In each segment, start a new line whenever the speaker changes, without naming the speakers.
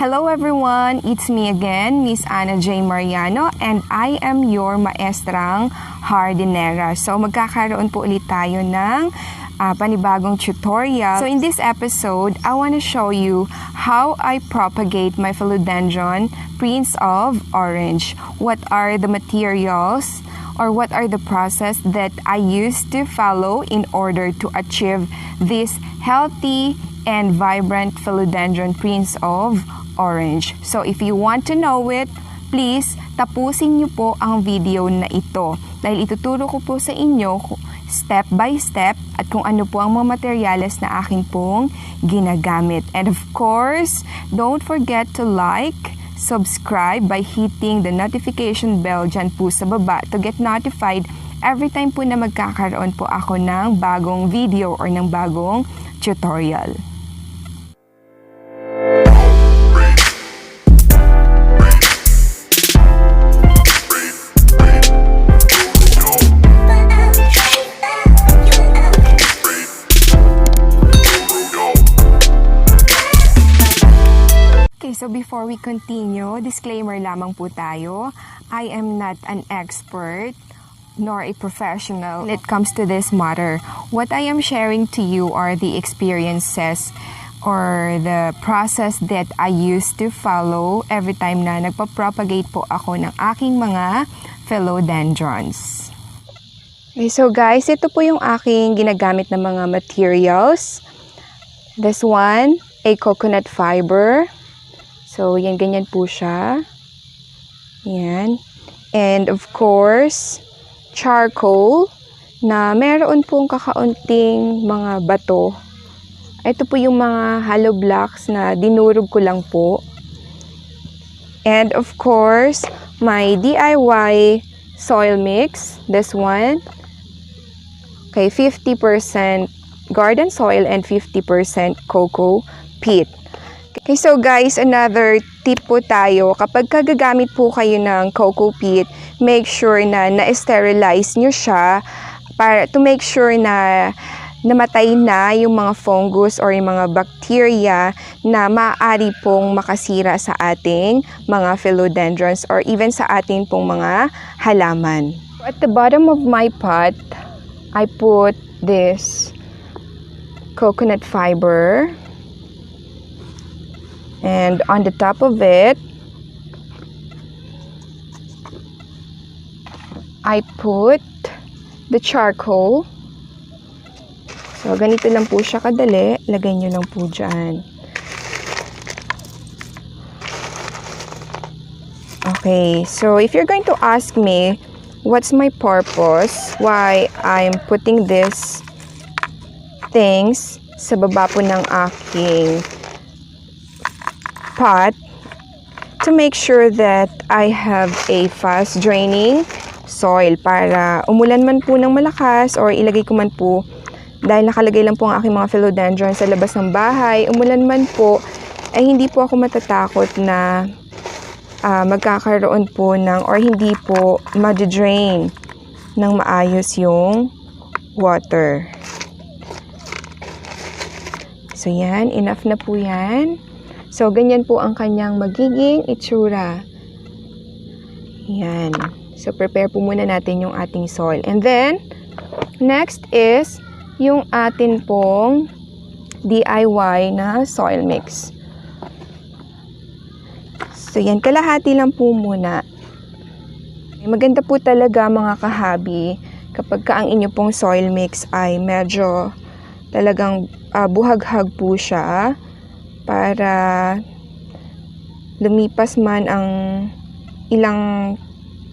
Hello everyone! It's me again, Miss Ana J. Mariano, and I am your maestrang hardinera. So magkakaroon po ulit tayo ng panibagong tutorial. So in this episode, I want to show you how I propagate my philodendron Prince of Orange. What are the materials or what are the process that I used to follow in order to achieve this healthy and vibrant philodendron Prince of Orange. So if you want to know it, please tapusin niyo po ang video na ito dahil ituturo ko po sa inyo step by step at kung ano po ang mga materyales na akin pong ginagamit. And of course, don't forget to like, subscribe by hitting the notification bell dyan po sa baba to get notified every time po na magkakaroon po ako ng bagong video or ng bagong tutorial. So before we continue, disclaimer lamang po tayo. I am not an expert nor a professional when it comes to this matter. What I am sharing to you are the experiences or the process that I used to follow every time na nagpa-propagate po ako ng aking mga philodendrons. Okay, so guys, ito po yung aking ginagamit na mga materials. This one, a coconut fiber. So, yan, ganyan po siya. Yan. And of course, charcoal na meron pong kakaunting mga bato. Ito po yung mga hollow blocks na dinurog ko lang po. And of course, my DIY soil mix. This one. Okay, 50% garden soil and 50% cocoa peat. Okay, so guys, another tip po tayo. Kapag gagamit po kayo ng cocoa peat, make sure na na-sterilize nyo siya para to make sure na namatay na yung mga fungus or yung mga bacteria na maaari pong makasira sa ating mga philodendrons or even sa ating pong mga halaman. At the bottom of my pot, I put this coconut fiber. And on the top of it, I put the charcoal. So, ganito lang po siya kadali. Lagay nyo lang po dyan. Okay, so if you're going to ask me, what's my purpose? Why I'm putting these things sa baba po ng aking pot to make sure that I have a fast draining soil para umulan man po ng malakas or ilagay ko man po dahil nakalagay lang po ang aking mga philodendron sa labas ng bahay, umulan man po ay hindi po ako matatakot na magkakaroon po ng or hindi po ma-drain ng maayos yung water. So yan, enough na po yan. So, ganyan po ang kanyang magiging itsura. Yan. So, prepare po muna natin yung ating soil. And then, next is yung atin pong DIY na soil mix. So, yan. Kalahati lang po muna. Maganda po talaga mga kahabi kapag ang inyo pong soil mix ay medyo talagang buhaghag po siya. Para lumipas man ang ilang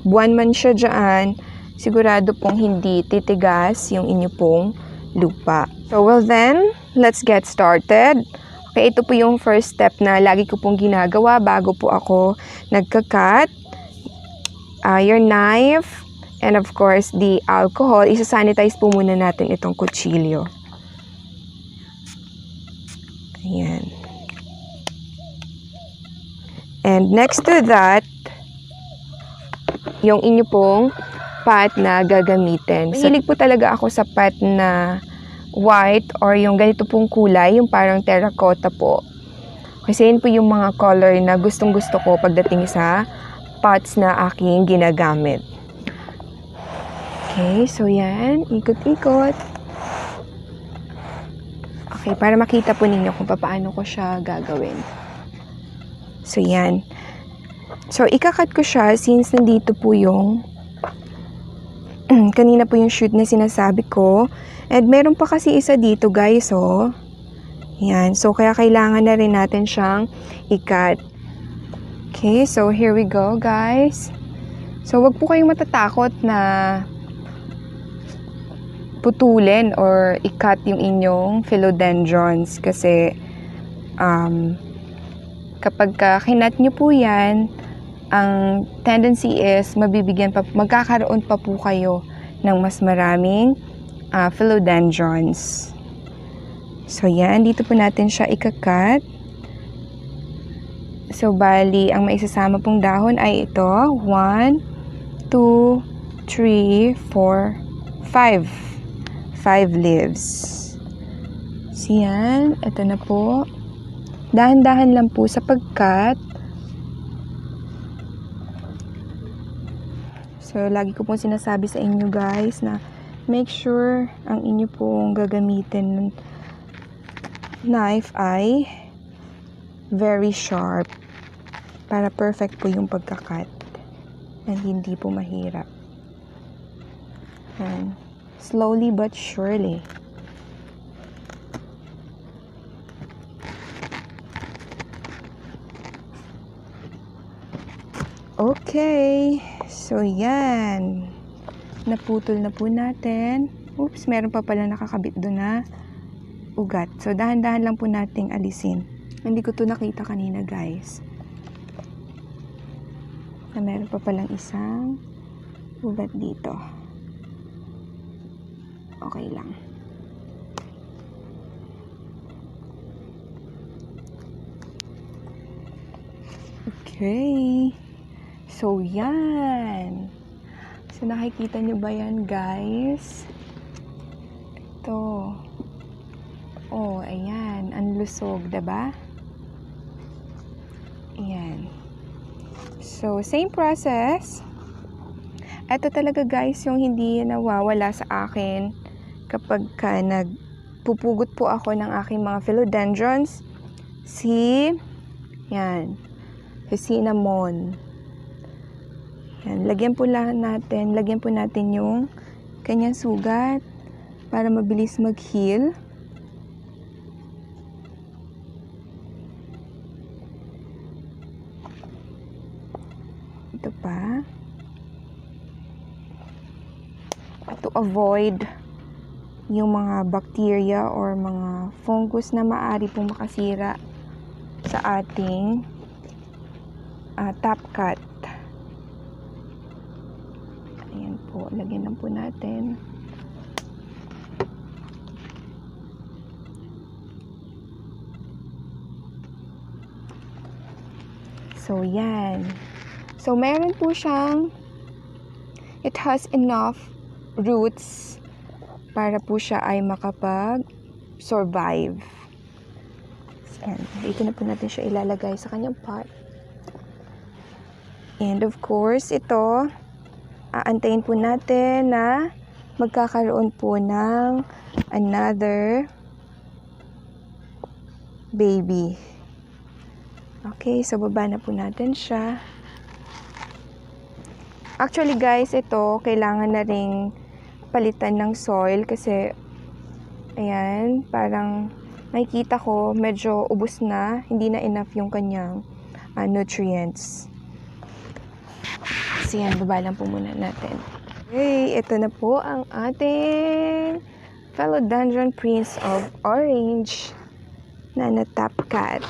buwan man siya dyan, sigurado pong hindi titigas yung inyo pong lupa. So, well then, let's get started. Okay, ito po yung first step na lagi ko pong ginagawa bago po ako nagka-cut. Your knife, and of course, the alcohol. Isa-sanitize po muna natin itong kutsilyo. Ayan. And next to that, yung inyo pong pot na gagamitin. Mahilig po talaga ako sa pot na white or yung ganito pong kulay, yung parang terracotta po. Kasi yun po yung mga color na gustong gusto ko pagdating sa pots na aking ginagamit. Okay, so yan, ikot-ikot. Okay, para makita po ninyo kung paano ko siya gagawin. So yan. So ikakat ko siya since nandito po yung kanina po yung shoot na sinasabi ko. And meron pa kasi isa dito guys, oh. Yan. So, kaya kailangan na rin natin siyang ikat. Okay, so here we go, guys. So, wag po kayong matatakot na putulin or ikat yung inyong philodendrons kasi kapag kinat nyo po yan, ang tendency is magkakaroon pa po kayo ng mas maraming philodendrons. So, yan. Dito po natin siya ikakat. So, bali, ang maisasama pong dahon ay ito. 1, 2, 3, 4, 5. 5 leaves. So, yan. Ito na po. Dahan-dahan lang po sa pagkat. So, lagi ko pong sinasabi sa inyo guys na make sure ang inyo pong gagamitin knife ay very sharp para perfect po yung pagkakat and hindi po mahirap. And slowly but surely. Okay, so yan. Naputol na po natin. Oops, meron pa pala nakakabit doon na ugat. So, dahan-dahan lang po nating alisin. Hindi ko to nakita kanina, guys. Na meron pa palang isang ugat dito. Okay lang. Okay. So, yan. So, nakikita nyo ba yan, guys? Ito. Oh, ayan. Ang lusog, diba? Ayan. So, same process. Ito talaga, guys, yung hindi nawawala sa akin kapag nagpupugot po ako ng aking mga philodendrons. Yan. Si cinnamon. Yan. Lagyan po natin yung kanyang sugat para mabilis mag-heal. Ito pa. To avoid yung mga bacteria or mga fungus na maaari pong makasira sa ating top cut. Ayan po, lagyan lang po natin. So, yan. So, meron po siyang, it has enough roots para po siya ay makapag-survive. And dito na po natin siya ilalagay sa kanyang pot. And of course, ito, aantayin po natin na magkakaroon po ng another baby. Okay, so baba na po natin siya. Actually guys, ito, kailangan na ring palitan ng soil kasi, ayan, parang makikita ko medyo ubos na, hindi na enough yung kanyang nutrients. So yan, baba lang po muna natin. Okay, ito na po ang ating Philodendron Prince of Orange na na-top cut.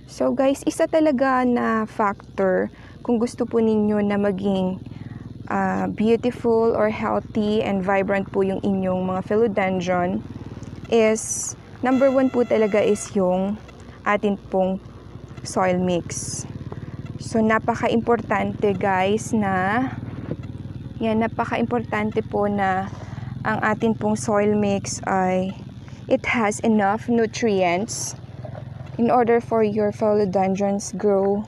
So guys, isa talaga na factor kung gusto po ninyo na maging beautiful or healthy and vibrant po yung inyong mga philodendron is, number 1 po talaga is yung atin pong soil mix. So napaka-importante guys na, yan, napaka-importante po na ang atin pong soil mix ay it has enough nutrients in order for your philodendrons grow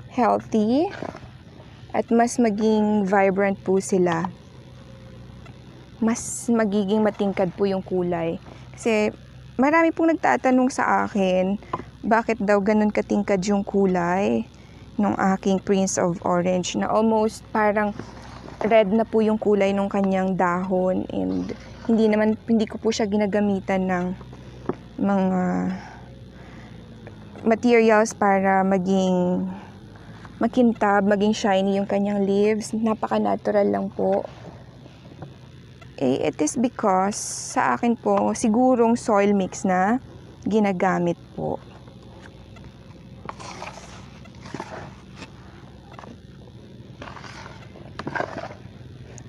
healthy at mas maging vibrant po sila. Mas magiging matingkad po yung kulay. Kasi marami pong nagtatanong sa akin, bakit daw ganun katingkad yung kulay ng aking Prince of Orange na almost parang red na po yung kulay ng kanyang dahon, and hindi ko po siya ginagamitan ng mga materials para maging makintab, maging shiny yung kanyang leaves. Napaka-natural lang po. It is because sa akin po, sigurong soil mix na ginagamit po.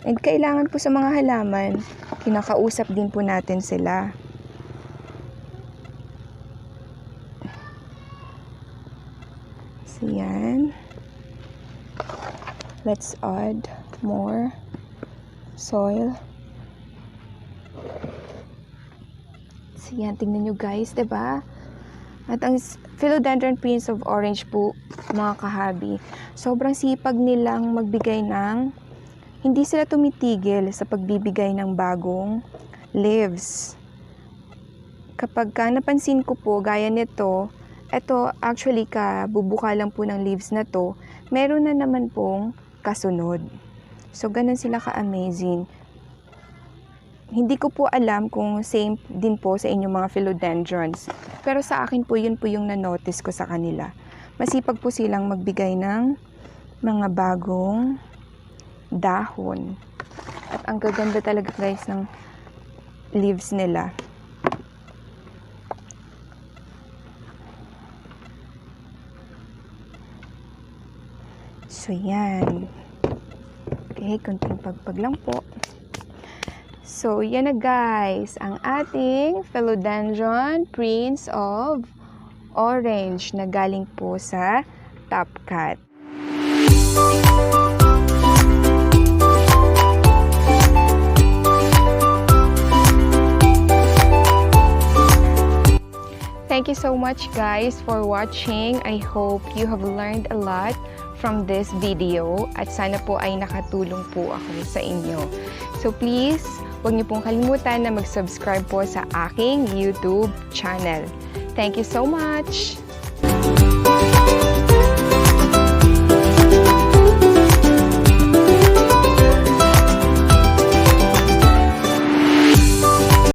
And kailangan po sa mga halaman, kinakausap din po natin sila. So yan. Let's add more soil. So yan, tingnan nyo guys, diba? At ang Philodendron Prince of Orange po, mga kahabi, sobrang sipag nilang magbigay ng, hindi sila tumitigil sa pagbibigay ng bagong leaves. Kapag napansin ko po, gaya nito, ito actually kabubuka lang po ng leaves na to, meron na naman pong kasunod. So, ganun sila ka-amazing. Hindi ko po alam kung same din po sa inyong mga philodendrons. Pero sa akin po, yun po yung na-notice ko sa kanila. Masipag po silang magbigay ng mga bagong dahon. At ang gaganda talaga guys ng leaves nila. So yan. Okay, kunting pagpag lang po. So yan na guys, ang ating Philodendron Prince of Orange na galing po sa Top Cut. Thank you so much guys for watching. I hope you have learned a lot from this video at sana po ay nakatulong po ako sa inyo. So please, huwag niyo pong kalimutan na mag-subscribe po sa aking YouTube channel. Thank you so much!